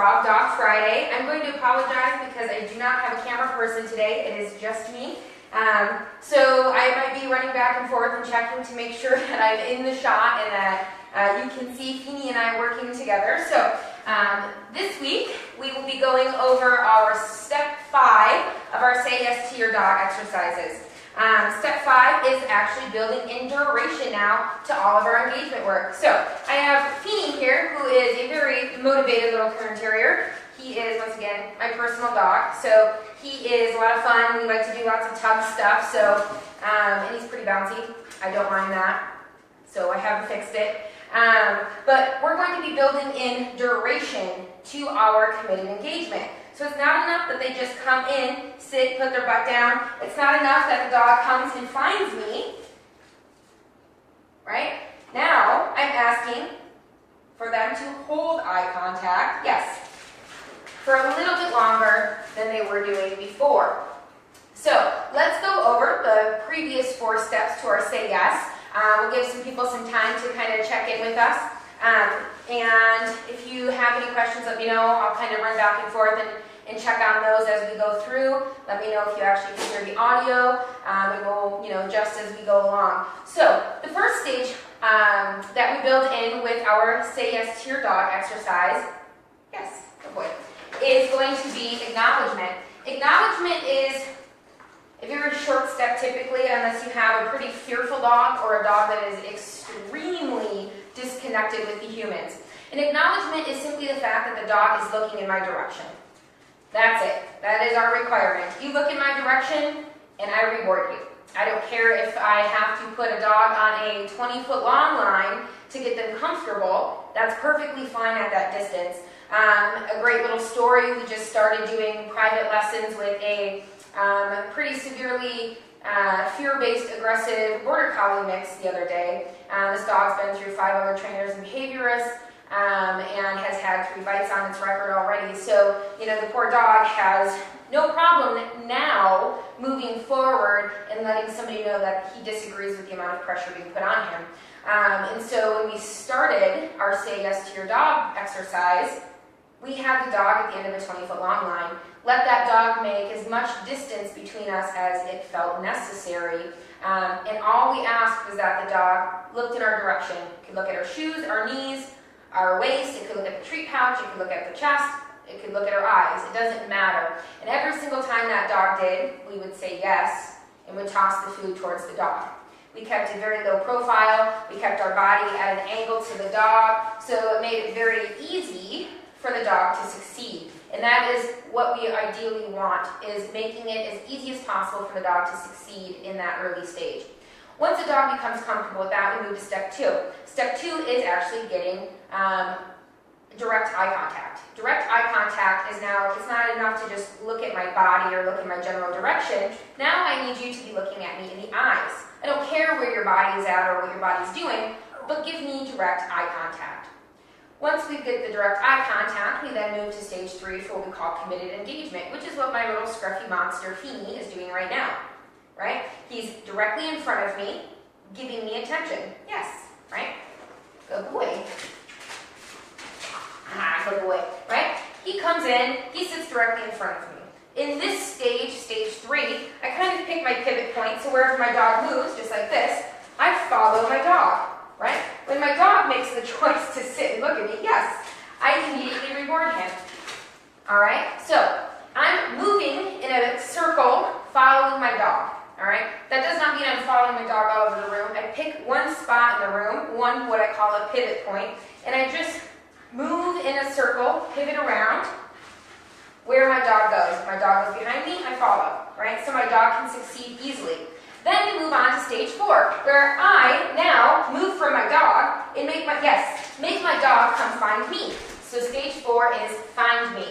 Frog Dog Friday. I'm going to apologize because I do not have a camera person today. It is just me. So I might be running back and forth and checking to make sure that I'm in the shot and that you can see Feeny and I working together. So this week we will be going over our step 5 of our Say Yes to Your Dog exercises. Step 5 is actually building in duration now to all of our engagement work. So I have Feeny here, who is a very motivated little Kern Terrier. He is, once again, my personal dog. So he is a lot of fun. We like to do lots of tug stuff. So, and he's pretty bouncy. I don't mind that. So I haven't fixed it. But we're going to be building in duration to our committed engagement. So it's not enough that they just come in, sit, put their butt down. It's not enough that the dog comes and finds me. Right? Now I'm asking for them to hold eye contact. Yes. For a little bit longer than they were doing before. So let's go over the previous 4 steps to our Say Yes. We'll give some people some time to kind of check in with us. And if you have any questions, let me know. I'll kind of run back and forth and check on those as we go through. Let me know if you actually can hear the audio, and we'll, adjust as we go along. So the first stage that we build in with our Say Yes to Your Dog exercise, yes, good boy, is going to be acknowledgement. Acknowledgement is a very short step typically, unless you have a pretty fearful dog or a dog that is extremely disconnected with the humans. An acknowledgement is simply the fact that the dog is looking in my direction. That's it. That is our requirement. You look in my direction and I reward you. I don't care if I have to put a dog on a 20-foot long line to get them comfortable. That's perfectly fine at that distance. A great little story, we just started doing private lessons with a pretty severely fear-based aggressive border collie mix the other day. This dog's been through 5 other trainers and behaviorists and has had 3 bites on its record already. So, the poor dog has no problem now moving forward and letting somebody know that he disagrees with the amount of pressure being put on him. And so when we started our Say Yes to Your Dog exercise, we had the dog at the end of a 20-foot long line. Let that dog make as much distance between us as it felt necessary. And all we asked was that the dog looked in our direction. It could look at our shoes, our knees, our waist. It could look at the treat pouch. It could look at the chest. It could look at our eyes. It doesn't matter. And every single time that dog did, we would say yes and would toss the food towards the dog. We kept a very low profile. We kept our body at an angle to the dog. So it made it very easy for the dog to succeed. And that is what we ideally want, is making it as easy as possible for the dog to succeed in that early stage. Once the dog becomes comfortable with that, we move to step 2. Step 2 is actually getting direct eye contact. Direct eye contact is now, it's not enough to just look at my body or look in my general direction. Now I need you to be looking at me in the eyes. I don't care where your body is at or what your body's doing, but give me direct eye contact. Once we get the direct eye contact, we then move to stage 3 for what we call committed engagement, which is what my little scruffy monster Feeny is doing right now, right? He's directly in front of me, giving me attention. Yes, right? Good boy. Good boy, right? He comes in, he sits directly in front of me. In this stage, stage 3, I kind of pick my pivot point, so wherever my dog moves, just like this, I follow my dog. Right? When my dog makes the choice to sit and look at me, yes, I immediately reward him. All right? So I'm moving in a circle following my dog. All right? That does not mean I'm following my dog all over the room. I pick one spot in the room, one what I call a pivot point, and I just move in a circle, pivot around where my dog goes. If my dog goes behind me, I follow. Right? So my dog can succeed easily. Then we move on to stage 4, where I now move from my dog and make my dog come find me. So stage 4 is find me.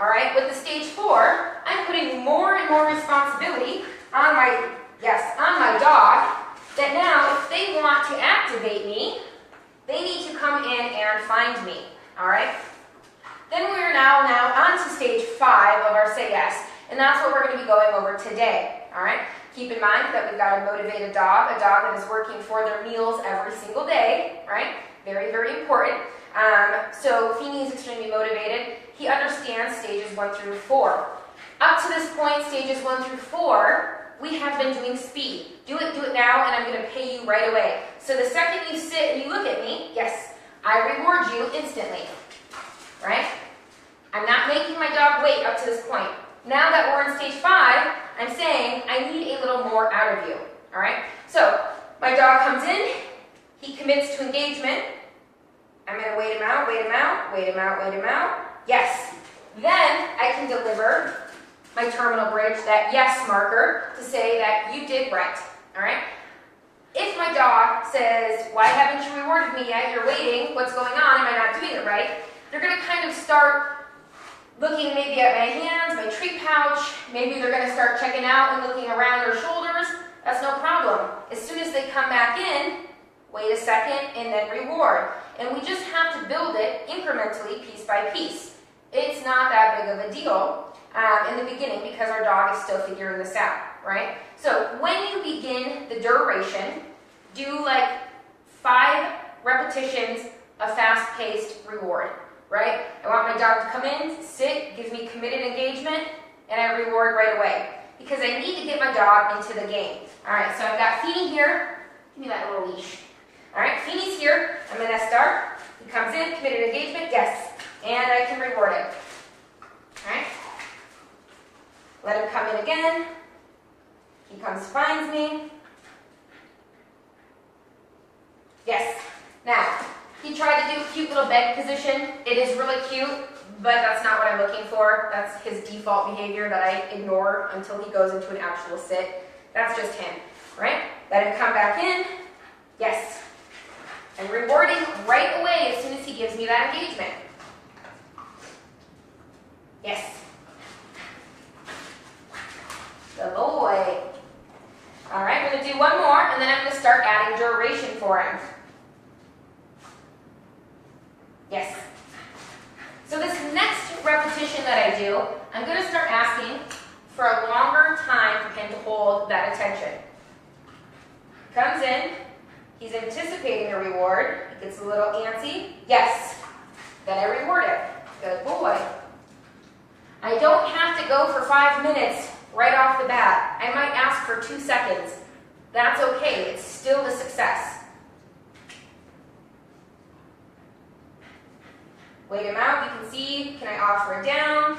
All right, with the stage 4, I'm putting more and more responsibility on my dog, that now if they want to activate me, they need to come in and find me. All right? Then we're now on to stage 5 of our Say Yes, and that's what we're going to be going over today. All right? Keep in mind that we've got a motivated dog, a dog that is working for their meals every single day, right? Very, very important. So Feeney is extremely motivated. He understands stages 1 through 4. Up to this point, stages 1 through 4, we have been doing speed. Do it now, and I'm going to pay you right away. So the second you sit and you look at me, yes, I reward you instantly, right? I'm not making my dog wait up to this point. Now that we're in stage 5, I'm saying I need a little more out of you, all right? So my dog comes in, he commits to engagement. I'm going to wait him out, wait him out, wait him out, wait him out. Yes. Then I can deliver my terminal bridge, that yes marker, to say that you did right, all right? If my dog says, why haven't you rewarded me yet? You're waiting. What's going on? Am I not doing it right? They're going to kind of start looking maybe at my hands, my treat pouch. Maybe they're going to start checking out and looking around their shoulders. That's no problem. As soon as they come back in, wait a second, and then reward. And we just have to build it incrementally, piece by piece. It's not that big of a deal in the beginning because our dog is still figuring this out, right? So when you begin the duration, do like 5 repetitions of fast-paced reward, right? I want my dog to come in, sit, gives me committed engagement, and I reward right away because I need to get my dog into the game. All right, so I've got Feeney here. Give me that little leash. All right, Feeney's here. I'm going to start. He comes in, committed engagement, yes, and I can reward him. All right. Let him come in again. He comes, finds me. Yes. Now, he tried to do a cute little bed position. It is really cute, but that's not what I'm looking for. That's his default behavior that I ignore until he goes into an actual sit. That's just him, right? Let him come back in. Yes. I'm rewarding right away as soon as he gives me that engagement. Yes. Good boy. All right, I'm going to do one more, and then I'm going to start adding duration for him. Yes. So this next repetition that I do, I'm going to start asking for a longer time for him to hold that attention. He comes in, he's anticipating a reward, he gets a little antsy, yes. Then I reward him. Good boy. I don't have to go for 5 minutes right off the bat. I might ask for 2 seconds. That's okay. It's still a success. Wait him out. You can see, can I offer it down?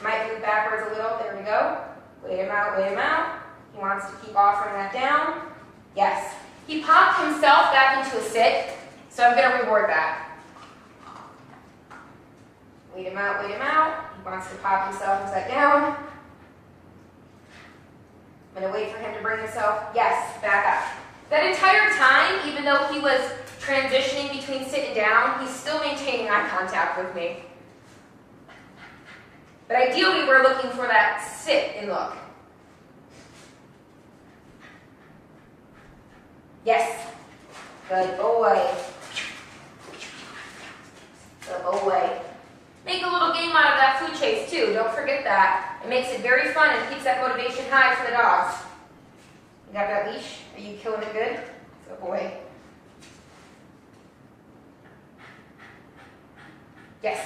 Might move backwards a little. There we go. Wait him out, wait him out. He wants to keep offering that down. Yes. He popped himself back into a sit, so I'm going to reward that. Wait him out, wait him out. He wants to pop himself inside down. I'm going to wait for him to bring himself, yes, back up. That entire time, even though he was transitioning between sit and down, he's still maintaining eye contact with me. But ideally, we're looking for that sit and look. Yes. Good boy. Good boy. Make a little game out of that food chase too. Don't forget that. It makes it very fun and keeps that motivation high for the dogs. You got that leash? Are you killing it good? Good boy. Yes.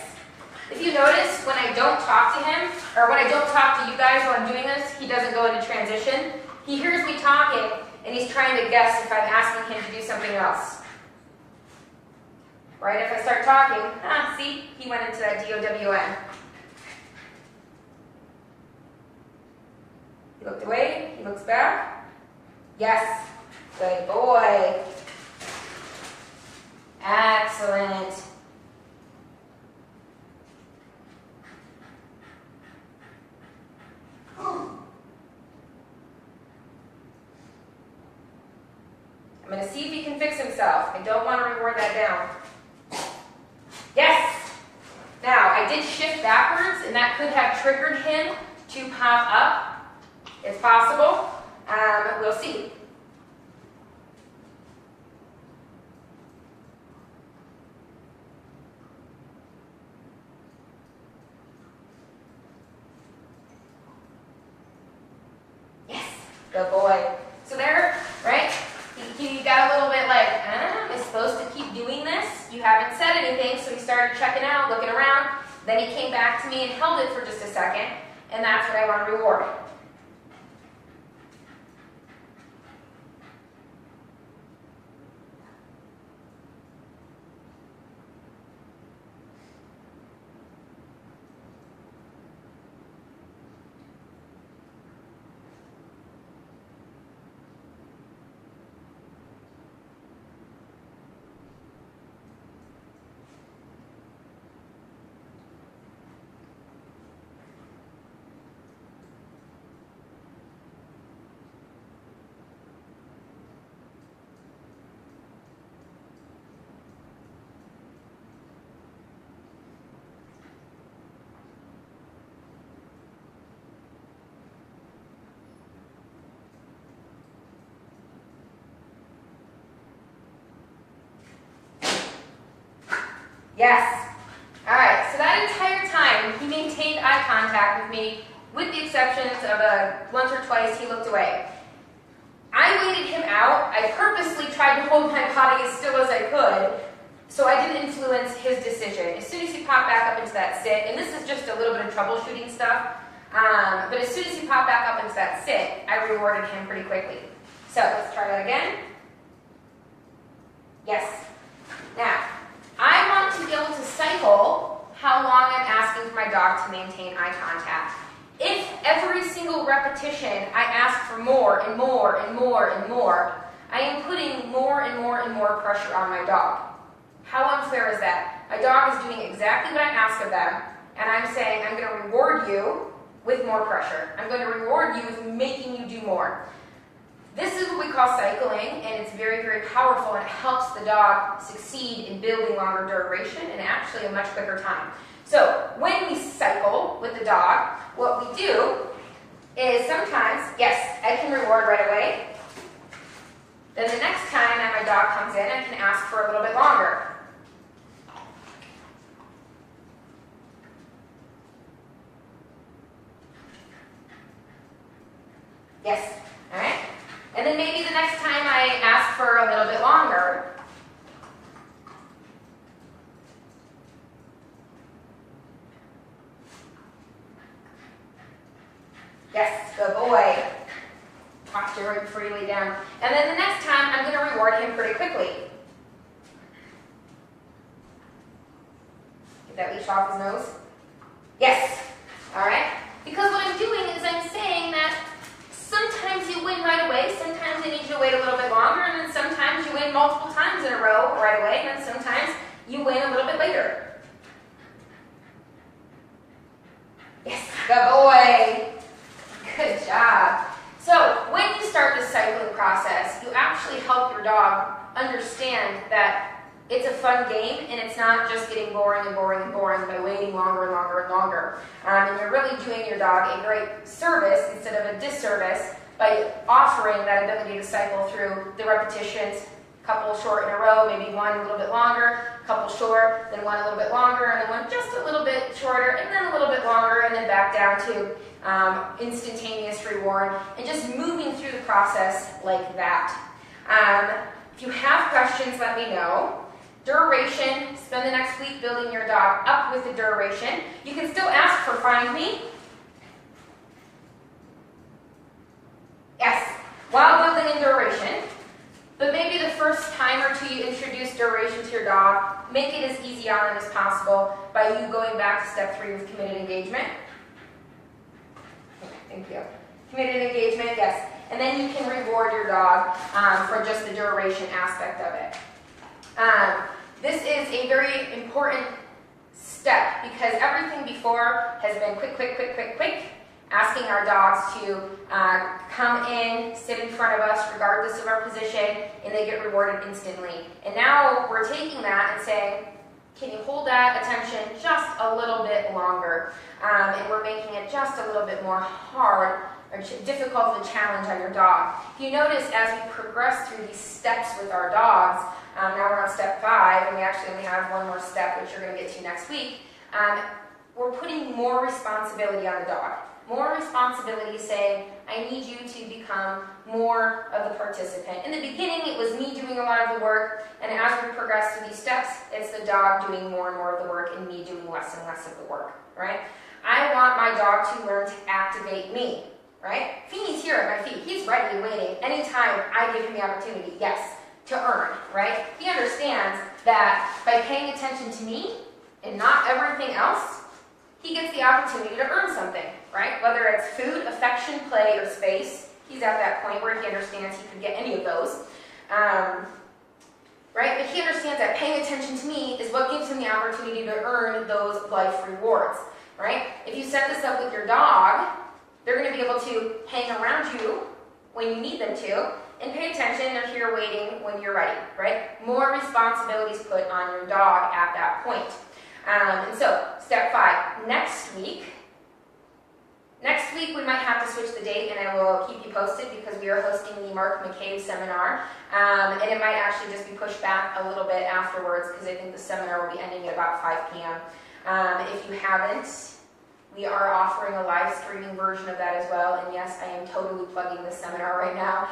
If you notice, when I don't talk to him, or when I don't talk to you guys while I'm doing this, he doesn't go into transition. He hears me talking, and he's trying to guess if I'm asking him to do something else. Right? If I start talking, see, he went into that DOWN. He looked away, he looks back. Yes, good boy. Excellent. I'm going to see if he can fix himself. I don't want to reward that down. Yes! Now, I did shift backwards, and that could have triggered him to pop up. It's possible. We'll see. Yes! Good boy. So there, right? You got a little bit like, am I supposed to keep doing this? haven't said anything, so he started checking out, looking around. Then he came back to me and held it for just a second, and that's what I want to reward. Yes. All right, so that entire time, he maintained eye contact with me, with the exceptions of once or twice he looked away. I waited him out. I purposely tried to hold my body as still as I could, so I didn't influence his decision. As soon as he popped back up into that sit, and this is just a little bit of troubleshooting stuff, but as soon as he popped back up into that sit, I rewarded him pretty quickly. So let's try that again. Yes. Now, I want to be able to cycle how long I'm asking for my dog to maintain eye contact. If every single repetition I ask for more and more and more and more, I am putting more and more and more pressure on my dog. How unfair is that? My dog is doing exactly what I ask of them, and I'm saying I'm going to reward you with more pressure. I'm going to reward you with making you do more. This is what we call cycling, and it's very, very powerful, and it helps the dog succeed in building longer duration and actually a much quicker time. So when we cycle with the dog, what we do is sometimes, yes, I can reward right away. Then the next time that my dog comes in, I can ask for a little bit longer. Yes, all right? And then maybe the next time I ask for a little bit longer. Yes, good boy. Posture right before you lay down. And then the next time, I'm going to reward him pretty quickly. Get that leash off his nose. Yes. All right. Because what I'm doing is I'm saying that sometimes you win right away, sometimes I need you to wait a little bit longer, and then sometimes you win multiple times in a row right away, and then sometimes you win a little bit later. Yes, good boy. Good job. So when you start this cycling process, you actually help your dog understand that it's a fun game, and it's not just getting boring and boring and boring by waiting longer and longer and longer. And you're really doing your dog a great service instead of a disservice by offering that ability to cycle through the repetitions, a couple short in a row, maybe one a little bit longer, a couple short, then one a little bit longer, and then one just a little bit shorter, and then a little bit longer, and then back down to instantaneous reward, and just moving through the process like that. If you have questions, let me know. Duration, spend the next week building your dog up with the duration. You can still ask for find me. Yes, while building in duration. But maybe the first time or two you introduce duration to your dog, make it as easy on them as possible by you going back to step 3 with committed engagement. Thank you. Committed engagement, yes. And then you can reward your dog for just the duration aspect of it. This is a very important step because everything before has been quick, quick, quick, quick, quick. Asking our dogs to come in, sit in front of us regardless of our position, and they get rewarded instantly. And now we're taking that and saying, can you hold that attention just a little bit longer? And we're making it just a little bit more hard or difficult to challenge on your dog. If you notice, as we progress through these steps with our dogs, now we're on step 5, and we actually only have one more step, which you're going to get to next week, we're putting more responsibility on the dog. more responsibility, saying, I need you to become more of the participant. In the beginning, it was me doing a lot of the work, and as we progress through these steps, it's the dog doing more and more of the work and me doing less and less of the work, right? I want my dog to learn to activate me, right? Feeney's here at my feet. He's ready and waiting anytime I give him the opportunity, yes, to earn, right? He understands that by paying attention to me and not everything else, he gets the opportunity to earn something, right? Whether it's food, affection, play, or space, he's at that point where he understands he could get any of those, right? But he understands that paying attention to me is what gives him the opportunity to earn those life rewards, right? If you set this up with your dog, they're going to be able to hang around you when you need them to, and pay attention. They're here waiting when you're ready, right? More responsibilities put on your dog at that point. And so, step 5, next week we might have to switch the date, and I will keep you posted because we are hosting the Mark McCabe seminar, and it might actually just be pushed back a little bit afterwards because I think the seminar will be ending at about 5 p.m. If you haven't, we are offering a live streaming version of that as well, and yes, I am totally plugging this seminar right now.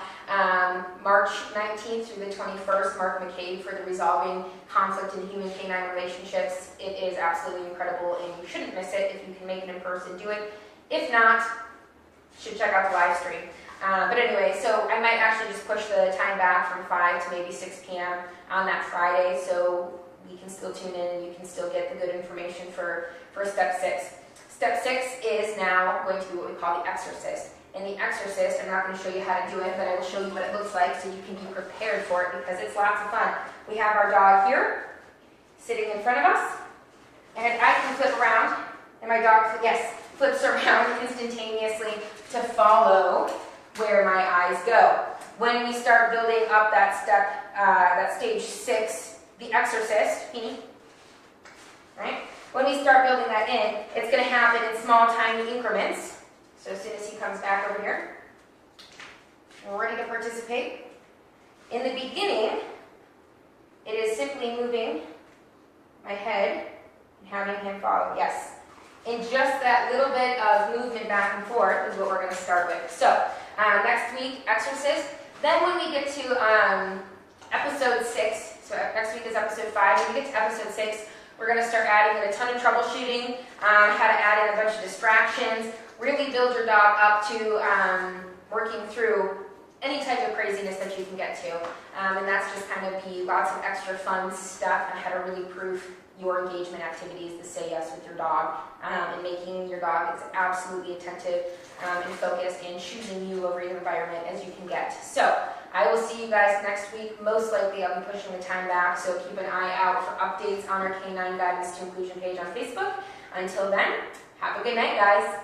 March 19th through the 21st, Mark McCabe for the Resolving Conflict in Human Canine Relationships. It is absolutely incredible, and you shouldn't miss it. If you can make it in person, do it. If not, you should check out the live stream. But anyway, so I might actually just push the time back from 5 to maybe 6 p.m. on that Friday, so we can still tune in and you can still get the good information for step 6. Step 6 is now going to be what we call the exorcist. And the exorcist, I'm not going to show you how to do it, but I will show you what it looks like so you can be prepared for it because it's lots of fun. We have our dog here, sitting in front of us, and I can flip around, and my dog, yes, flips around instantaneously to follow where my eyes go. When we start building up that step, that stage 6, the exorcist, right? When we start building that in, it's going to happen in small, tiny increments. So as soon as he comes back over here, we're ready to participate. In the beginning, it is simply moving my head and having him follow. Yes. And just that little bit of movement back and forth is what we're going to start with. So next week, exorcist. Then when we get to episode 6, so next week is episode 5. When we get to episode 6, we're going to start adding in a ton of troubleshooting, how to add in a bunch of distractions, really build your dog up to working through any type of craziness that you can get to. And that's just kind of be lots of extra fun stuff on how to really prove your engagement activities, the say yes with your dog, and making your dog as absolutely attentive and focused and choosing you over your environment as you can get. So I will see you guys next week. Most likely I'll be pushing the time back, so keep an eye out for updates on our Canine Guidance to Inclusion page on Facebook. Until then, have a good night, guys.